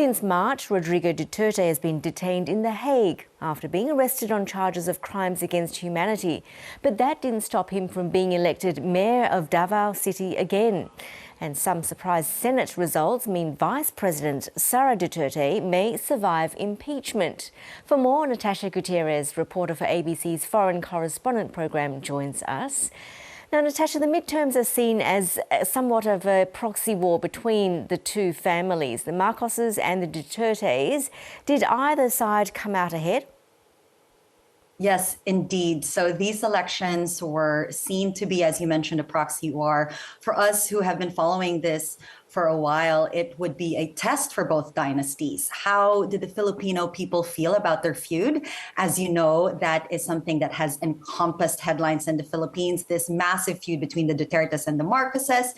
Since March, Rodrigo Duterte has been detained in The Hague after being arrested on charges of crimes against humanity. But that didn't stop him from being elected Mayor of Davao City again. And some surprise Senate results mean Vice President Sara Duterte may survive impeachment. For more, Natashya Gutierrez, reporter for ABC's Foreign Correspondent program, joins us. Now, Natashya, the midterms are seen as somewhat of a proxy war between the two families, the Marcoses and the Dutertes. Did either side come out ahead? Yes, indeed. So these elections were seen to be, as you mentioned, a proxy war. For us who have been following this for a while, it would be a test for both dynasties. How did the Filipino people feel about their feud? As you know, that is something that has encompassed headlines in the Philippines, this massive feud between the Dutertes and the Marcoses.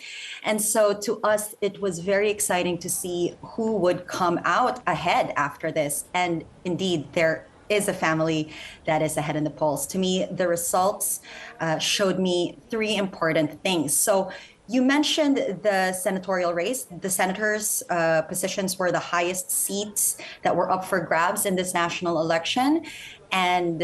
And so to us, it was very exciting to see who would come out ahead after this. And indeed, there is a family that is ahead in the polls. To me, the results showed me three important things. So you mentioned the senatorial race. The senators' positions were the highest seats that were up for grabs in this national election. And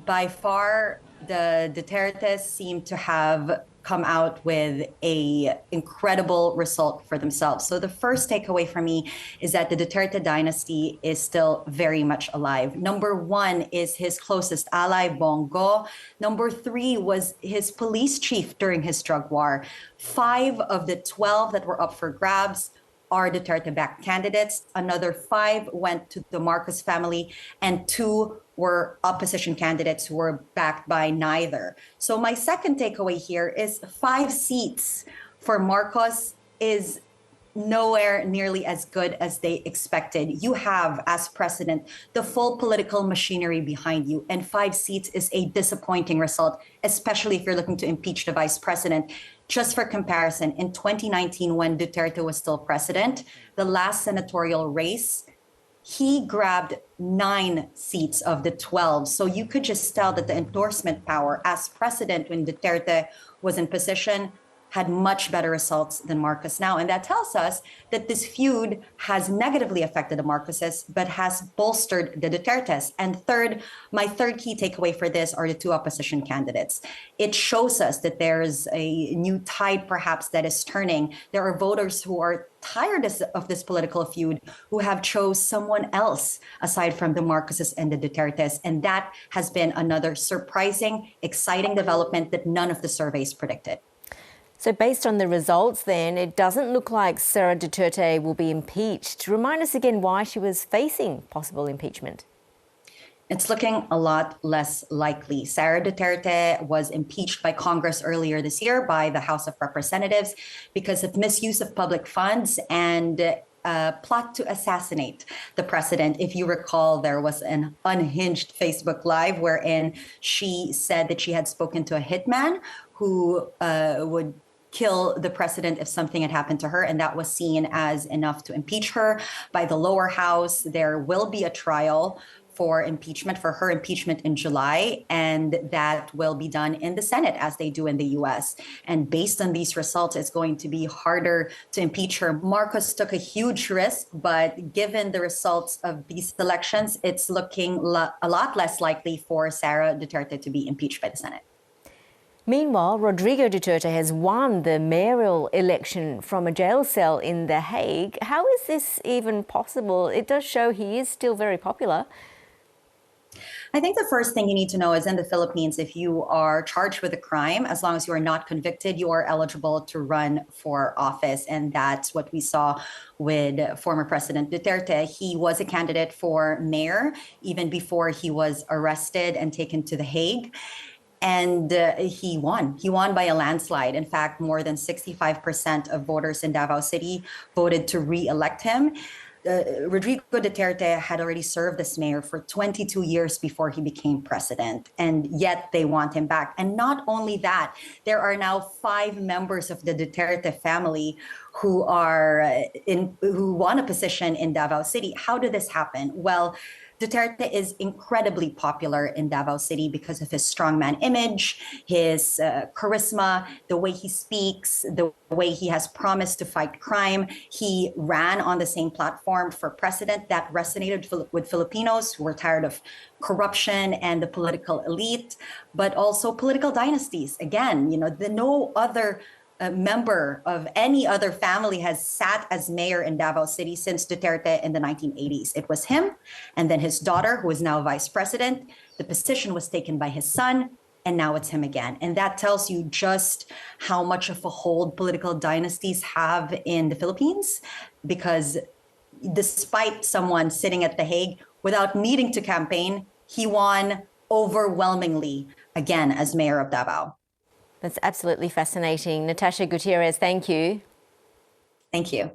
by far, the Dutertes seem to have come out with a incredible result for themselves. So the first takeaway for me is that the Duterte dynasty is still very much alive. Number one is his closest ally, Bongbong. Number three was his police chief during his drug war. 5 of the 12 that were up for grabs are Duterte-backed candidates. Another 5 went to the Marcos family, and 2 were opposition candidates who were backed by neither. So my second takeaway here is 5 seats for Marcos is nowhere nearly as good as they expected. You have, as president, the full political machinery behind you, and 5 seats is a disappointing result, especially if you're looking to impeach the vice president. Just for comparison, in 2019, when Duterte was still president, the last senatorial race, he grabbed 9 seats of the 12. So you could just tell that the endorsement power as president when Duterte was in position had much better results than Marcos now. And that tells us that this feud has negatively affected the Marcoses, but has bolstered the Dutertes. And third, my third key takeaway for this are the 2 opposition candidates. It shows us that there's a new tide perhaps that is turning. There are voters who are tired of this political feud, who have chose someone else aside from the Marcoses and the Dutertes. And that has been another surprising, exciting development that none of the surveys predicted. So based on the results then, it doesn't look like Sara Duterte will be impeached. Remind us again why she was facing possible impeachment. It's looking a lot less likely. Sara Duterte was impeached by Congress earlier this year by the House of Representatives because of misuse of public funds and plot to assassinate the president. If you recall, there was an unhinged Facebook Live wherein she said that she had spoken to a hitman who would kill the president if something had happened to her, and that was seen as enough to impeach her by the lower house. There will be a trial for impeachment, for her impeachment in July, and that will be done in the Senate as they do in the US. And based on these results, it's going to be harder to impeach her. Marcos took a huge risk, but given the results of these elections, it's looking a lot less likely for Sara Duterte to be impeached by the Senate. Meanwhile, Rodrigo Duterte has won the mayoral election from a jail cell in The Hague. How is this even possible? It does show he is still very popular. I think the first thing you need to know is in the Philippines, if you are charged with a crime, as long as you are not convicted, you are eligible to run for office. And that's what we saw with former President Duterte. He was a candidate for mayor even before he was arrested and taken to The Hague. And he won. He won by a landslide. In fact, more than 65% of voters in Davao City voted to re-elect him. Rodrigo Duterte had already served as mayor for 22 years before he became president, and yet they want him back. And not only that, there are now 5 members of the Duterte family who are who won a position in Davao City. How did this happen? Well, Duterte is incredibly popular in Davao City because of his strongman image, his charisma, the way he speaks, the way he has promised to fight crime. He ran on the same platform for president that resonated with Filipinos who were tired of corruption and the political elite, but also political dynasties. Again, no other member of any other family has sat as mayor in Davao City since Duterte in the 1980s. It was him, and then his daughter, who is now vice president. The position was taken by his son, and now it's him again. And that tells you just how much of a hold political dynasties have in the Philippines, because despite someone sitting at The Hague without needing to campaign, he won overwhelmingly again as mayor of Davao. That's absolutely fascinating. Natashya Gutierrez, thank you. Thank you.